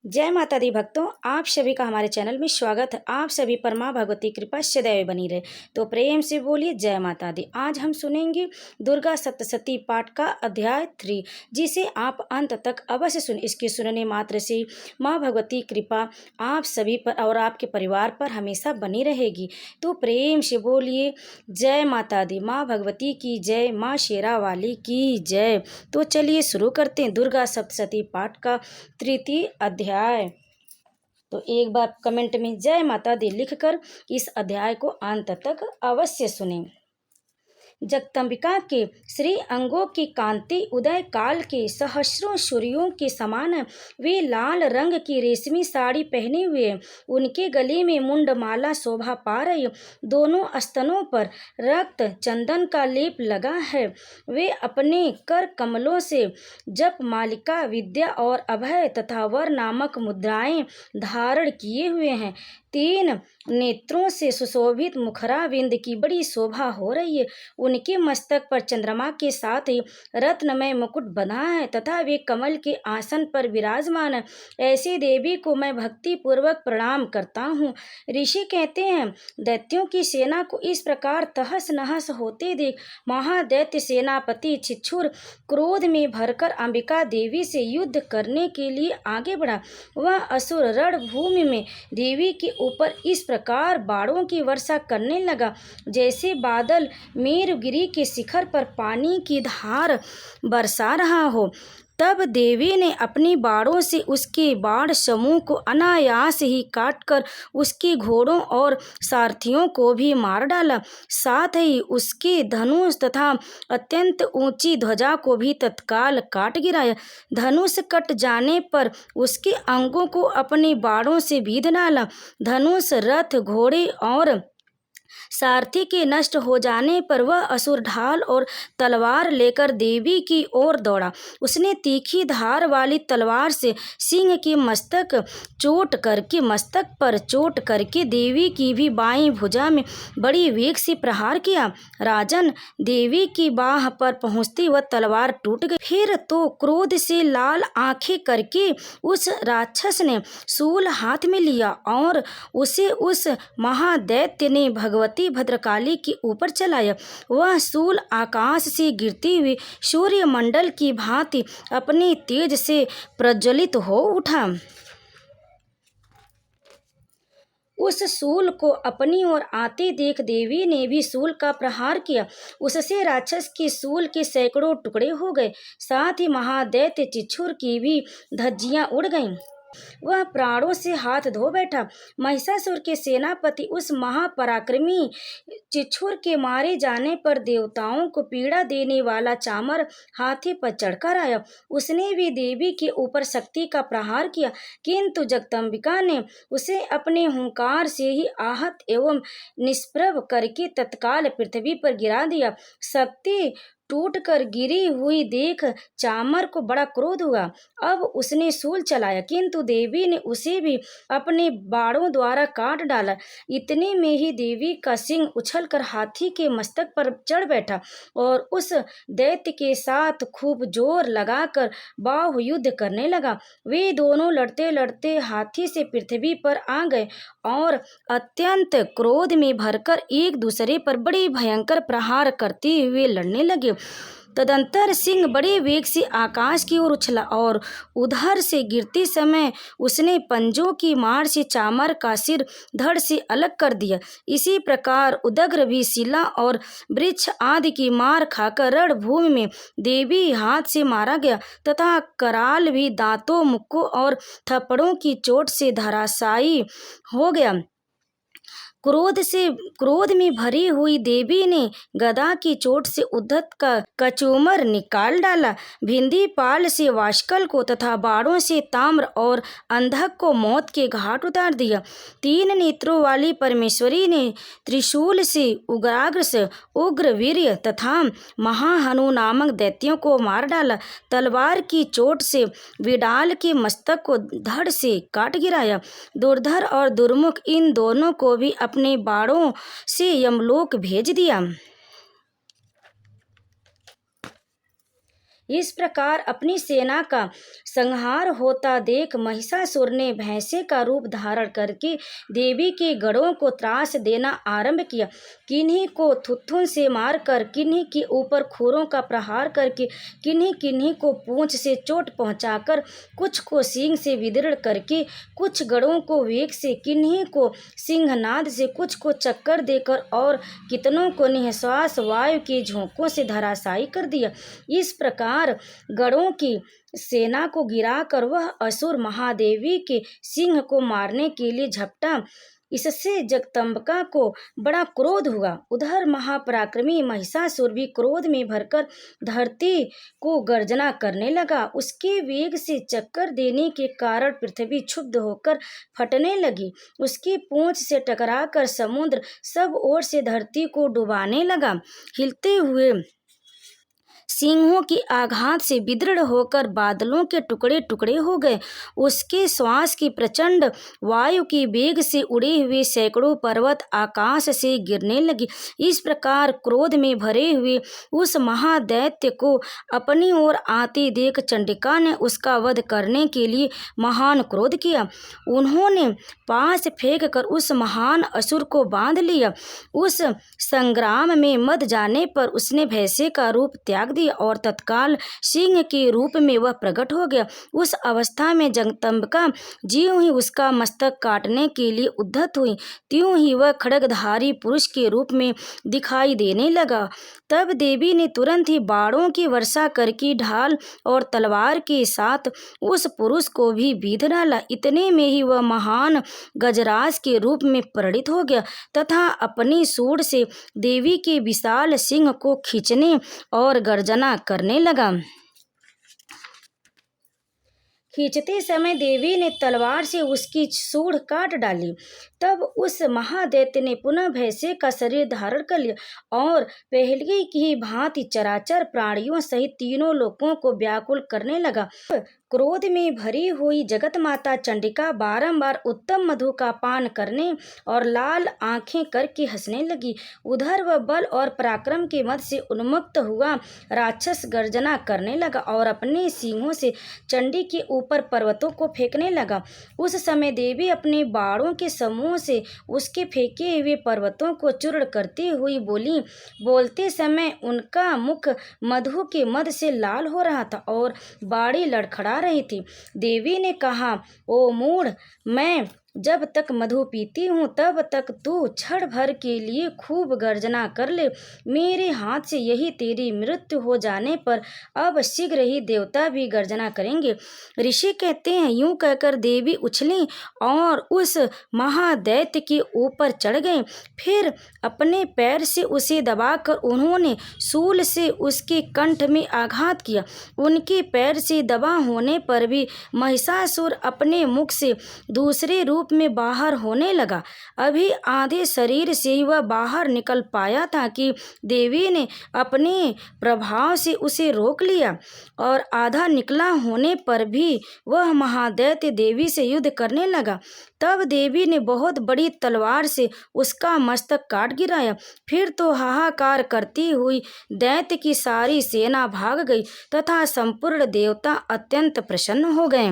जय माता दी भक्तों, आप सभी का हमारे चैनल में स्वागत है। आप सभी पर माँ भगवती कृपा सदैव बनी रहे, तो प्रेम से बोलिए जय माता दी। आज हम सुनेंगे दुर्गा सप्तशती पाठ का अध्याय 3, जिसे आप अंत तक अवश्य सुन। इसके सुनने मात्र से माँ भगवती कृपा आप सभी पर और आपके परिवार पर हमेशा बनी रहेगी। तो प्रेम से बोलिए जय माता दी। माँ भगवती की जय, माँ शेरा वाली की जय। तो चलिए शुरू करते हैं दुर्गा सप्तशती पाठ का तृतीय अध्याय। तो एक बार कमेंट में जय माता दी लिखकर इस अध्याय को अंत तक अवश्य सुनें। जगदम्बिका के श्री अंगों की कांति उदय काल के सहस्रों सूर्यों के समान है। वे लाल रंग की रेशमी साड़ी पहने हुए, उनके गले में मुंडमाला शोभा पा रही, दोनों स्तनों पर रक्त चंदन का लेप लगा है। वे अपने कर कमलों से जप मालिका, विद्या और अभय तथा वर नामक मुद्राएं धारण किए हुए हैं। 3 नेत्रों से सुशोभित मुखराविंद की बड़ी शोभा हो रही है। उनके मस्तक पर चंद्रमा के साथ ही रत्नमय मुकुट बना है तथा वे कमल के आसन पर विराजमान है। ऐसी देवी को मैं भक्ति पूर्वक प्रणाम करता हूँ। ऋषि कहते हैं, दैत्यों की सेना को इस प्रकार तहस नहस होते देख महादैत्य सेनापति छिछुर क्रोध में भरकर अंबिका देवी से युद्ध करने के लिए आगे बढ़ा। वह असुर रणभूमि में देवी के ऊपर इस प्रकार बाणों की वर्षा करने लगा, जैसे बादल मेरुगिरी के शिखर पर पानी की धार बरसा रहा हो। तब देवी ने अपनी बाणों से उसके बाण समूह को अनायास ही काटकर उसके घोड़ों और सारथियों को भी मार डाला। साथ ही उसके धनुष तथा अत्यंत ऊंची ध्वजा को भी तत्काल काट गिराया। धनुष कट जाने पर उसके अंगों को अपने बाणों से बीध डाला। धनुष, रथ, घोड़े और सारथी के नष्ट हो जाने पर वह असुर ढाल और तलवार लेकर देवी की ओर दौड़ा। उसने तीखी धार वाली तलवार से सिंह की मस्तक पर चोट करके देवी की भी बाईं भुजा में बड़ी वेग से प्रहार किया। राजन, देवी की बाह पर पहुंचती वह तलवार टूट गई। फिर तो क्रोध से लाल आंखें करके उस राक्षस ने शूल हाथ में लिया और उसे उस महादैत्य ने भगवती भद्रकाली के ऊपर चलाया। वह शूल आकाश से गिरती हुई सूर्यमंडल की भांति अपने तेज से प्रज्वलित हो उठा। उस शूल को अपनी ओर आते देख देवी ने भी शूल का प्रहार किया। उससे राक्षस के शूल के सैकड़ों टुकड़े हो गए। साथ ही महादैत्य छिछुर की भी धज्जियां उड़ गईं। वह प्राणों से हाथ धो बैठा। महिषासुर के सेनापति उस महापराक्रमी छिछुर के मारे जाने पर देवताओं को पीड़ा देने वाला चामर हाथी पर चढ़कर आया। उसने भी देवी के ऊपर शक्ति का प्रहार किया, किंतु जगदम्बिका ने उसे अपने हुंकार से ही आहत एवं निष्प्रभ करके तत्काल पृथ्वी पर गिरा दिया। शक्ति टूट कर गिरी हुई देख चामर को बड़ा क्रोध हुआ। अब उसने शूल चलाया, किंतु देवी ने उसे भी अपने बाणों द्वारा काट डाला। इतने में ही देवी का सिंह उछलकर हाथी के मस्तक पर चढ़ बैठा और उस दैत्य के साथ खूब जोर लगाकर बाहु युद्ध करने लगा। वे दोनों लड़ते लड़ते हाथी से पृथ्वी पर आ गए और अत्यंत क्रोध में भरकर एक दूसरे पर बड़े भयंकर प्रहार करते हुए लड़ने लगे। तदंतर सिंह बड़े वेग से आकाश की ओर उछला और उधर से गिरते समय उसने पंजों की मार से चामर का सिर धड़ से अलग कर दिया। इसी प्रकार उदग्र भी शिला और वृक्ष आदि की मार खाकर रणभूमि में देवी हाथ से मारा गया तथा कराल भी दांतों, मुक्कों और थप्पड़ों की चोट से धराशायी हो गया। क्रोध में भरी हुई देवी ने गदा की चोट से उद्धत का कचूमर निकाल डाला। भिंदी पाल से वाष्कल को तथा बाणों से ताम्र और अंधक को मौत के घाट उतार दिया। 3 नेत्रों वाली परमेश्वरी ने त्रिशूल से उग्राग्रस, उग्र वीर्य तथा महाहनु नामक दैत्यों को मार डाला। तलवार की चोट से विडाल के मस्तक को धड़ से काट गिराया। दुर्धर और दुर्मुख इन दोनों को भी अपने बाणों से यमलोक भेज दिया। इस प्रकार अपनी सेना का संहार होता देख महिषासुर ने भैंसे का रूप धारण करके देवी के गढ़ों को त्रास देना आरंभ किया। किन्हीं को थुथुन से मारकर, किन्हीं के ऊपर खुरों का प्रहार करके, किन्हीं किन्हीं को पूंछ से चोट पहुंचाकर, कुछ को सींग से विदीर्ण करके, कुछ गढ़ों को वेग से, किन्हीं को सिंहनाद से, कुछ को चक्कर देकर और कितनों को निःश्वास वायु के झोंकों से धराशायी कर दिया। इस प्रकार गढ़ों की सेना को गिराकर वह असुर महादेवी के सिंह को मारने के लिए झपटा। इससे जगदम्बिका को बड़ा क्रोध हुआ। उधर महापराक्रमी महिषासुर भी क्रोध में भरकर धरती को गर्जना करने लगा। उसके वेग से चक्कर देने के कारण पृथ्वी क्षुब्ध होकर फटने लगी। उसकी पूंछ से टकराकर समुद्र सब ओर से धरती को डुबाने लगा। हिलते हुए सिंहों की आघात से विदृढ़ होकर बादलों के टुकड़े टुकड़े हो गए। उसके श्वास की प्रचंड वायु की वेग से उड़े हुए सैकड़ों पर्वत आकाश से गिरने लगे। इस प्रकार क्रोध में भरे हुए उस महादैत्य को अपनी ओर आते देख चंडिका ने उसका वध करने के लिए महान क्रोध किया। उन्होंने पास फेंक कर उस महान असुर को बांध लिया। उस संग्राम में मर जाने पर उसने भैंसे का रूप त्याग दिया और तत्काल सिंह के रूप में वह प्रकट हो गया। उस अवस्था में जगदम्बिका ज्यों ही उसका मस्तक काटने के लिए उद्यत हुई, त्यों ही वह खड्गधारी पुरुष के रूप में दिखाई देने लगा। तब देवी ने तुरंत ही बाणों की वर्षा करके ढाल और तलवार के साथ उस पुरुष को भी बीध डाला। इतने में ही वह महान गजराज के रूप में परिणित हो गया तथा अपनी सूंड से देवी के विशाल सिंह को खींचने और गर्जना करने लगा। खींचते समय देवी ने तलवार से उसकी सूंड काट डाली। तब उस महादैत्य ने पुनः भैंसे का शरीर धारण कर लिया और पहले की भांति चराचर प्राणियों सहित तीनों लोकों को व्याकुल करने लगा। क्रोध में भरी हुई जगत माता चंडिका बारंबार उत्तम मधु का पान करने और लाल आंखें करके हंसने लगी। उधर वह बल और पराक्रम के मद से उन्मत्त हुआ राक्षस गर्जना करने लगा और अपने सींगों से चंडी के ऊपर पर्वतों को फेंकने लगा। उस समय देवी अपने बाणों के समूह से उसके फेंके हुए पर्वतों को चूर्ण करती हुई बोली। बोलते समय उनका मुख मधु के मद से लाल हो रहा था और बाड़ी लड़खड़ा रही थी। देवी ने कहा, ओ मूढ़, मैं जब तक मधु पीती हूँ तब तक तू क्षण भर के लिए खूब गर्जना कर ले। मेरे हाथ से यही तेरी मृत्यु हो जाने पर अब शीघ्र ही देवता भी गर्जना करेंगे। ऋषि कहते हैं, यूं कहकर देवी उछली और उस महादैत्य के ऊपर चढ़ गए। फिर अपने पैर से उसे दबाकर उन्होंने शूल से उसके कंठ में आघात किया। उनके पैर से दबा होने पर भी महिषासुर अपने मुख से दूसरे रूप में बाहर होने लगा। अभी आधे शरीर से ही वह बाहर निकल पाया था कि देवी ने अपने प्रभाव से उसे रोक लिया और आधा निकला होने पर भी वह महादैत्य देवी से युद्ध करने लगा। तब देवी ने बहुत बड़ी तलवार से उसका मस्तक काट गिराया। फिर तो हाहाकार करती हुई दैत्य की सारी सेना भाग गई तथा संपूर्ण देवता अत्यंत प्रसन्न हो गए।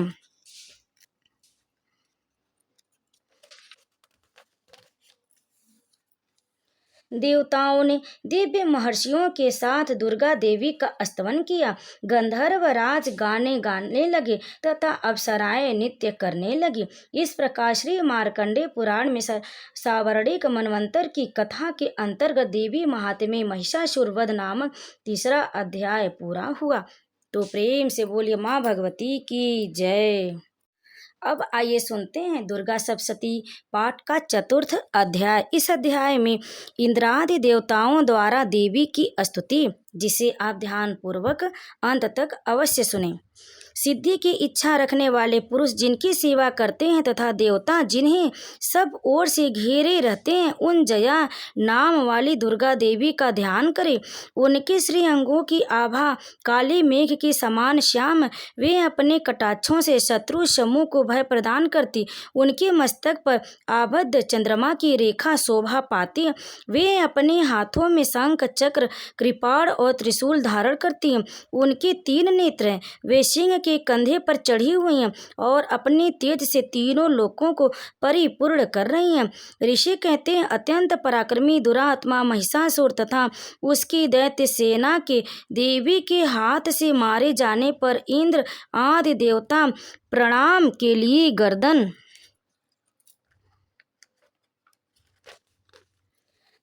देवताओं ने दिव्य महर्षियों के साथ दुर्गा देवी का स्तवन किया। गंधर्व राज गाने गाने लगे तथा अप्सराएं नृत्य करने लगी। इस प्रकार श्री मार्कंडेय पुराण में सावर्णिक मनवंतर की कथा के अंतर्गत देवी महात्म्य महिषासुर वध नामक तीसरा अध्याय पूरा हुआ। तो प्रेम से बोलिए माँ भगवती की जय। अब आइए सुनते हैं दुर्गा सप्तशती पाठ का चतुर्थ अध्याय। इस अध्याय में इंद्रादि देवताओं द्वारा देवी की स्तुति, जिसे आप ध्यान पूर्वक अंत तक अवश्य सुनें। सिद्धि की इच्छा रखने वाले पुरुष जिनकी सेवा करते हैं तथा देवता जिन्हें सब ओर से घेरे रहते हैं, उन जया नाम वाली दुर्गा देवी का ध्यान करें। उनके श्री अंगों की आभा काली मेघ के समान श्याम, वे अपने कटाक्षों से शत्रु समूह को भय प्रदान करती। उनके मस्तक पर आबद्ध चंद्रमा की रेखा शोभा पाती। वे अपने हाथों में शंख चक्र कृपाण और त्रिशूल धारण करती हैं। उनके 3 नेत्र हैं, वे सिंह के कंधे पर चढ़ी हुई हैं और अपने तेज से तीनों लोकों को परिपूर्ण कर रही हैं। ऋषि कहते हैं, अत्यंत पराक्रमी दुरात्मा महिषासुर तथा उसकी दैत्य सेना के देवी के हाथ से मारे जाने पर इंद्र आदि देवता प्रणाम के लिए गर्दन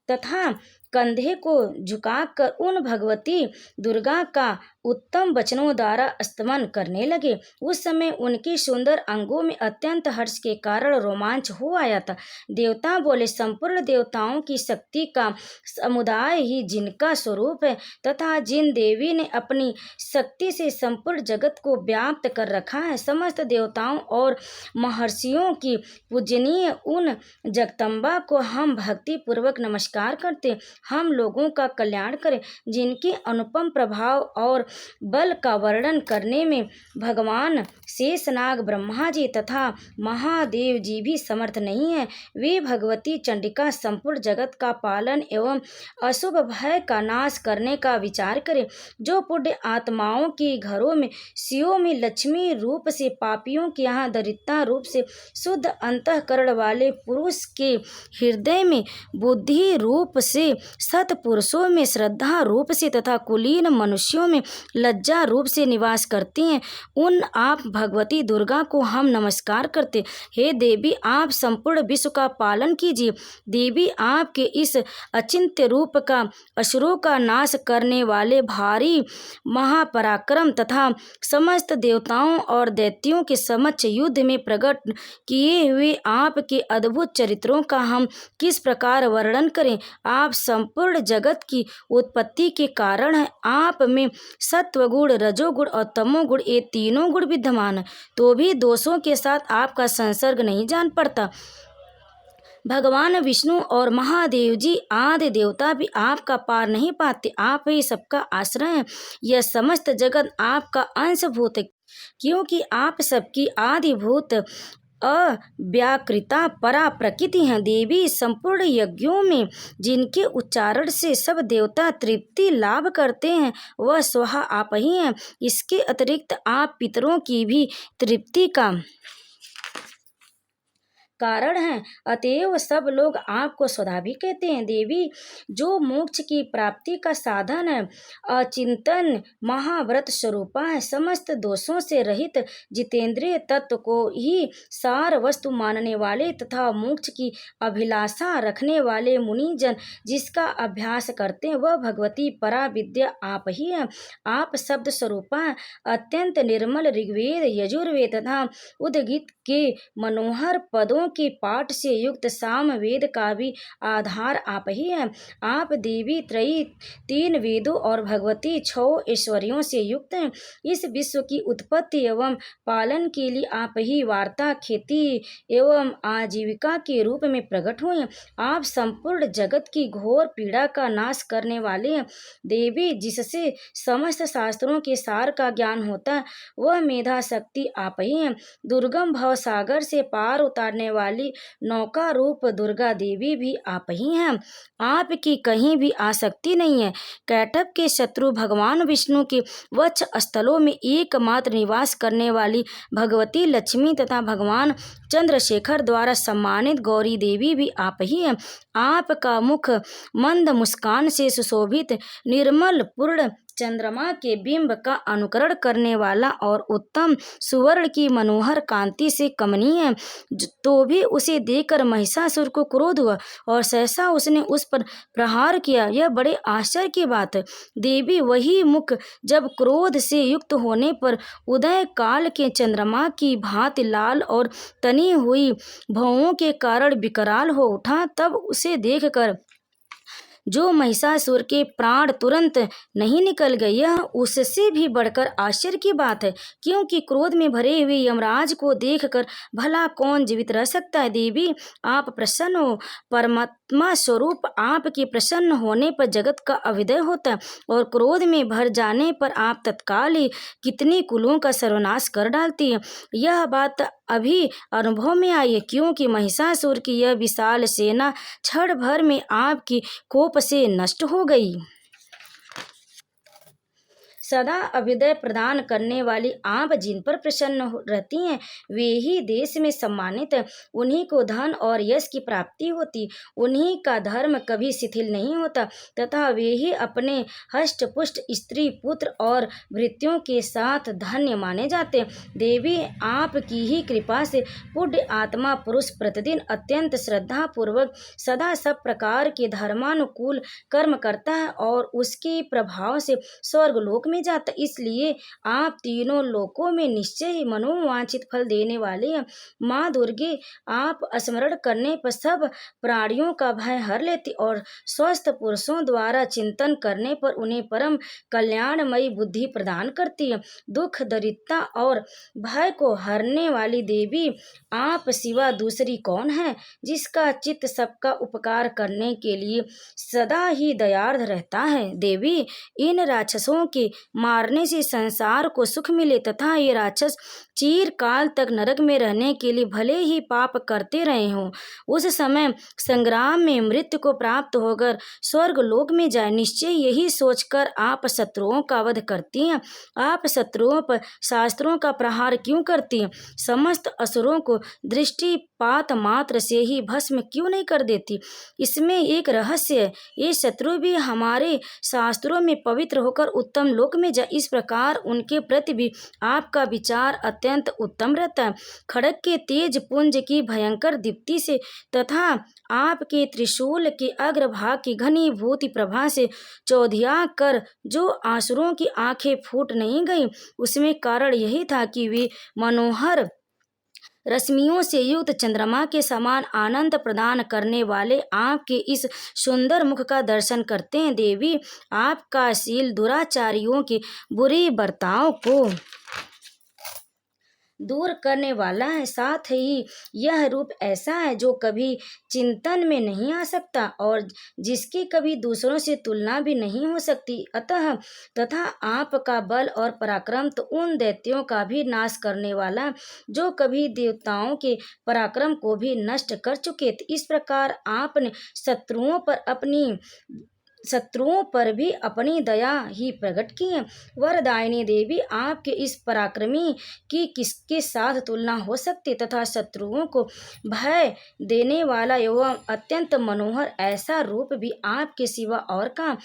तथा कंधे को झुकाकर उन भगवती दुर्गा का उत्तम वचनों द्वारा स्तमन करने लगे। उस समय उनके सुंदर अंगों में अत्यंत हर्ष के कारण रोमांच हो आया था। देवता बोले, संपूर्ण देवताओं की शक्ति का समुदाय ही जिनका स्वरूप है तथा जिन देवी ने अपनी शक्ति से संपूर्ण जगत को व्याप्त कर रखा है, समस्त देवताओं और महर्षियों की पूजनीय उन जगदम्बा को हम भक्ति पूर्वक नमस्कार करते। हम लोगों का कल्याण करें। जिनके अनुपम प्रभाव और बल का वर्णन करने में भगवान शेषनाग ब्रह्मा जी तथा महादेव जी भी समर्थ नहीं है, वे भगवती चंडिका संपूर्ण जगत का पालन एवं अशुभ भय का नाश करने का विचार करें। जो पुण्य आत्माओं के घरों में शिवों में लक्ष्मी रूप से, पापियों के यहाँ दरिद्रता रूप से, शुद्ध अंतःकरण वाले पुरुष के हृदय में बुद्धि रूप से, सत्पुरुषों में श्रद्धा रूप से तथा कुलीन मनुष्यों में लज्जा रूप से निवास करती हैं, उन आप भगवती दुर्गा को हम नमस्कार करते। हे देवी, आप संपूर्ण विश्व का पालन कीजिए। देवी, आपके इस अचिंत्य रूप का असुरों का नाश करने वाले भारी महापराक्रम तथा समस्त देवताओं और दैत्यों के समक्ष युद्ध में प्रकट किए हुए आपके अद्भुत चरित्रों का हम किस प्रकार वर्णन करें। आप संपूर्ण जगत की उत्पत्ति के कारण हैं। आप में सत्वगुण, रजोगुण और तमोगुण, ये तीनों गुण विद्यमान हैं, तो भी दोषों के साथ आपका संसर्ग नहीं जान पड़ता। भगवान विष्णु और महादेव जी आदि देवता भी आपका पार नहीं पाते। आप ही सबका आश्रय हैं। यह समस्त जगत आपका अंशभूत है, क्योंकि आप सबकी आदिभूत अव्याकृता परा प्रकृति हैं। देवी, संपूर्ण यज्ञों में जिनके उच्चारण से सब देवता तृप्ति लाभ करते हैं, वह स्वतः आप ही हैं। इसके अतिरिक्त आप पितरों की भी तृप्ति का कारण है, अतएव सब लोग आपको स्वधा भी कहते हैं। देवी, जो मोक्ष की प्राप्ति का साधन है, अचिंतन महाव्रत स्वरूपा है, समस्त दोषों से रहित जितेंद्रिय तत्व को ही सार वस्तु मानने वाले तथा मोक्ष की अभिलाषा रखने वाले मुनिजन जिसका अभ्यास करते हैं, वह भगवती परा विद्या आप ही है। आप शब्द स्वरूपा है, अत्यंत निर्मल ऋग्वेद, यजुर्वेद तथा उद्गीत के मनोहर पदों के पाठ से युक्त सामवेद का भी आधार आप ही हैं। आप देवी त्रयी, 3 वेदों और भगवती 6 ऐश्वर्यों से युक्त हैं। इस विश्व की उत्पत्ति एवं पालन के लिए आप ही वार्ता, खेती एवं आजीविका के रूप में प्रकट हुए हैं। आप संपूर्ण जगत की घोर पीड़ा का नाश करने वाले हैं। देवी, जिससे समस्त शास्त्रों के सार का ज्ञान होता है, वह मेधा शक्ति आप ही हैं। दुर्गम भव सागर से पार उतारने वाली नौका रूप दुर्गा देवी भी आप ही हैं। आपकी कहीं भी आसक्ति नहीं है। कैटभ के शत्रु भगवान विष्णु के वक्ष स्थलों में एकमात्र निवास करने वाली भगवती लक्ष्मी तथा भगवान चंद्रशेखर द्वारा सम्मानित गौरी देवी भी आप ही हैं। आपका मुख मंद मुस्कान से सुशोभित निर्मल पूर्ण चंद्रमा के बिंब का अनुकरण करने वाला और उत्तम सुवर्ण की मनोहर कांति से कमनीय है। तो भी उसे देखकर महिषासुर को क्रोध हुआ और सहसा उसने उस पर प्रहार किया। यह बड़े आश्चर्य की बात है। देवी, वही मुख जब क्रोध से युक्त होने पर उदय काल के चंद्रमा की भांति लाल और तनी हुई भौहों के कारण विकराल हो उठा, तब उसे देखकर जो महिषासुर के प्राण तुरंत नहीं निकल गए, यह उससे भी बढ़कर आश्चर्य की बात है, क्योंकि क्रोध में भरे हुए यमराज को देखकर भला कौन जीवित रह सकता है। देवी, आप प्रसन्न हो। परमात्मा स्वरूप आपके प्रसन्न होने पर जगत का अभ्युदय होता है, और क्रोध में भर जाने पर आप तत्काल ही कितनी कुलों का सर्वनाश कर डालती है। यह बात अभी अनुभव में आई है, क्योंकि महिषासुर की यह विशाल सेना क्षण भर में आपकी कोप से नष्ट हो गई। सदा अभ्युदय प्रदान करने वाली आप जिन पर प्रसन्न रहती हैं, वे ही देश में सम्मानित हैं। उन्हीं को धन और यश की प्राप्ति होती, उन्हीं का धर्म कभी शिथिल नहीं होता, तथा वे ही अपने हष्ट पुष्ट स्त्री पुत्र और भृत्यों के साथ धन्य माने जाते हैं। देवी, आपकी ही कृपा से पुण्य आत्मा पुरुष प्रतिदिन अत्यंत श्रद्धा पूर्वक सदा सब प्रकार के धर्मानुकूल कर्म करता है और उसके प्रभाव से स्वर्गलोक में जाता। इसलिए आप तीनों लोकों में निश्चय ही मनोवांछित फल देने वाले हैं। माँ दुर्गे, आप स्मरण करने पर सब प्राणियों का भय हर लेती और स्वस्थ पुरुषों द्वारा चिंतन करने पर उन्हें परम कल्याणमयी बुद्धि प्रदान करती है। दुख, दरिद्रता और भय को हरने वाली देवी, आप सिवा दूसरी कौन है जिसका चित्त सबका उपकार करने के लिए सदा ही दयार्द रहता है। देवी, इन राक्षसों के मारने से संसार को सुख मिले तथा ये राक्षस चिरकाल तक नरक में रहने के लिए भले ही पाप करते रहे हों, उस समय संग्राम में मृत्यु को प्राप्त होकर स्वर्ग लोक में जाए, निश्चय यही सोचकर आप शत्रुओं का वध करती हैं। आप शत्रुओं पर शास्त्रों का प्रहार क्यों करती हैं? समस्त असुरों को दृष्टिपात मात्र से ही भस्म क्यों नहीं कर देती? इसमें एक रहस्य है। ये शत्रु भी हमारे शास्त्रों में पवित्र होकर उत्तम लोक में जाए, इस प्रकार उनके प्रति भी आपका विचार अत्यंत उत्तम रहता है। खड्ग के तेज पुंज की भयंकर दीप्ति से तथा आपके त्रिशूल के अग्रभाग की घनीभूत प्रभा से चौधिया कर जो आसुरों की आंखें फूट नहीं गईं, उसमें कारण यही था कि वे मनोहर रश्मियों से युक्त चंद्रमा के समान आनंद प्रदान करने वाले आपके इस सुंदर मुख का दर्शन करते हैं। देवी, आपका शील दुराचारियों के बुरे बर्ताव को दूर करने वाला है, साथ ही यह रूप ऐसा है जो कभी चिंतन में नहीं आ सकता और जिसकी कभी दूसरों से तुलना भी नहीं हो सकती। अतः तथा आपका बल और पराक्रम तो उन दैत्यों का भी नाश करने वाला है जो कभी देवताओं के पराक्रम को भी नष्ट कर चुके थे। इस प्रकार आपने शत्रुओं पर भी अपनी दया ही प्रकट की है। वरदायिनी देवी, आपके इस पराक्रमी की किसके साथ तुलना हो सकती, तथा शत्रुओं को भय देने वाला एवं अत्यंत मनोहर ऐसा रूप भी आपके सिवा और का।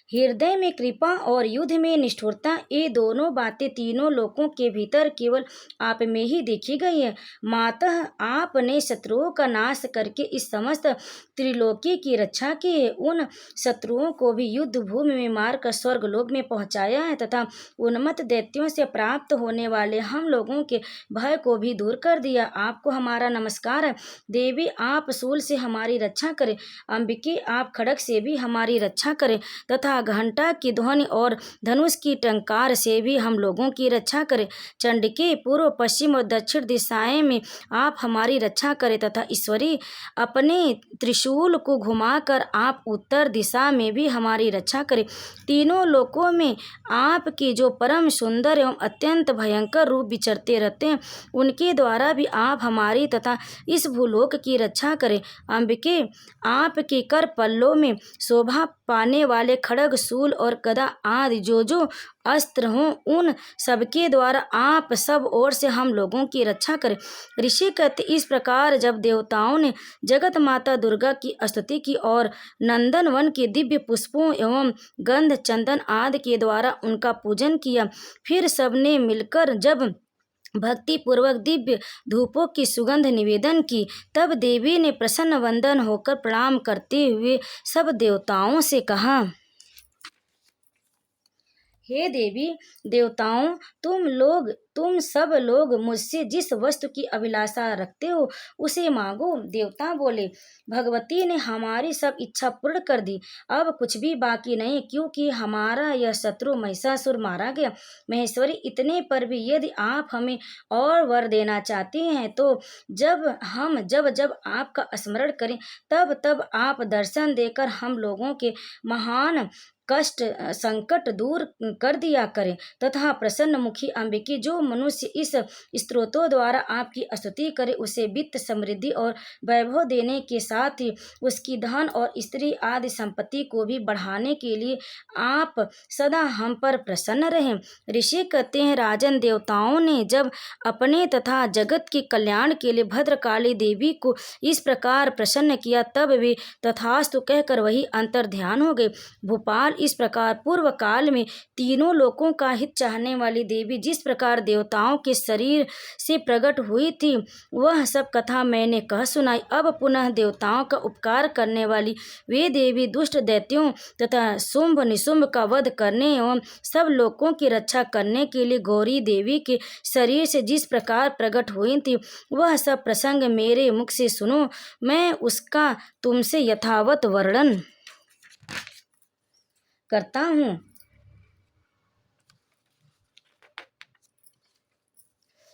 हृदय में कृपा और युद्ध में निष्ठुरता, ये दोनों बातें तीनों लोकों के भीतर केवल आप में ही देखी गई है। मातः आपने शत्रुओं का नाश करके इस समस्त त्रिलोकी की रक्षा की है। उन शत्रुओं को भी युद्ध भूमि में मारकर स्वर्गलोक में पहुंचाया है तथा उन्मत्त दैत्यों से प्राप्त होने वाले हम लोगों के भय को भी दूर कर दिया। आपको हमारा नमस्कार है। देवी, आप शूल से हमारी रक्षा करें। अंबिके, आप खड्ग से भी हमारी रक्षा करें तथा घंटा की ध्वनि और धनुष की टंकार से भी हम लोगों की रक्षा करें। चंडिके, पूर्व पश्चिम और दक्षिण दिशाएं में आप हमारी रक्षा करें तथा ईश्वरी, अपने त्रिशूल को घुमाकर आप उत्तर दिशा में भी हमारी रक्षा करें। तीनों लोकों में आपके जो परम सुंदर एवं अत्यंत भयंकर रूप विचरते रहते हैं, उनके द्वारा भी आप हमारी तथा इस भूलोक की रक्षा करें। अंबिके, आपके कर पल्लों में शोभा पाने वाले खड्ग, शूल और गदा आदि जो अस्त्र हों, उन सबके द्वारा आप सब ओर से हम लोगों की रक्षा करें। ऋषि कहते, इस प्रकार जब देवताओं ने जगत माता दुर्गा की स्तुति की और नंदन वन के दिव्य पुष्पों एवं गंध चंदन आदि के द्वारा उनका पूजन किया, फिर सबने मिलकर जब भक्ति पूर्वक दिव्य धूपों की सुगंध निवेदन की, तब देवी ने प्रसन्न वंदन होकर प्रणाम करते हुए सब देवताओं से कहा, हे देवी देवताओं, तुम सब लोग मुझसे जिस वस्तु की अभिलाषा रखते हो उसे मांगो। देवता बोले, भगवती ने हमारी सब इच्छा पूर्ण कर दी, अब कुछ भी बाकी नहीं, क्योंकि हमारा यह शत्रु महिषासुर मारा गया। महेश्वरी, इतने पर भी यदि आप हमें और वर देना चाहती हैं तो जब जब आपका स्मरण करें तब तब आप दर्शन देकर हम लोगों के महान कष्ट संकट दूर कर दिया करें, तथा प्रसन्न मुखी अंबिके, जो मनुष्य इस स्तोत्रों द्वारा आपकी स्तुति करे उसे वित्त समृद्धि और वैभव देने के साथ ही उसकी धन और स्त्री आदि संपत्ति को भी बढ़ाने के लिए आप सदा हम पर प्रसन्न रहें। ऋषि कहते हैं, राजन, देवताओं ने जब अपने तथा जगत के कल्याण के लिए भद्रकाली देवी को इस प्रकार प्रसन्न किया तब वे तथास्तु कहकर वही अंतर ध्यान हो गए। भोपाल, इस प्रकार पूर्व काल में तीनों लोकों का हित चाहने वाली देवी जिस प्रकार देवताओं के शरीर से प्रकट हुई थी वह सब कथा मैंने कह सुनाई। अब पुनः देवताओं का उपकार करने वाली वे देवी दुष्ट दैत्यों तथा शुंभ निशुंभ का वध करने एवं सब लोकों की रक्षा करने के लिए गौरी देवी के शरीर से जिस प्रकार प्रकट हुई थी वह सब प्रसंग मेरे मुख से सुनो। मैं उसका तुमसे यथावत वर्णन करता हूँ।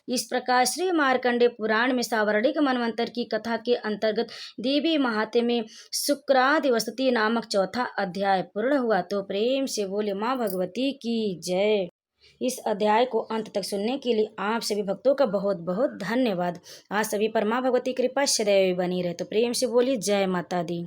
इस प्रकार श्री मार्कंडेय पुराण में सावर्णिक मनवंतर की कथा के अंतर्गत देवी महात्म्य में शुक्रादि वसुति नामक चौथा अध्याय पूर्ण हुआ। तो प्रेम से बोले माँ भगवती की जय। इस अध्याय को अंत तक सुनने के लिए आप सभी भक्तों का बहुत बहुत धन्यवाद। आज सभी पर माँ भगवती कृपा सदैव बनी रहे। तो प्रेम से बोलिए जय माता दी।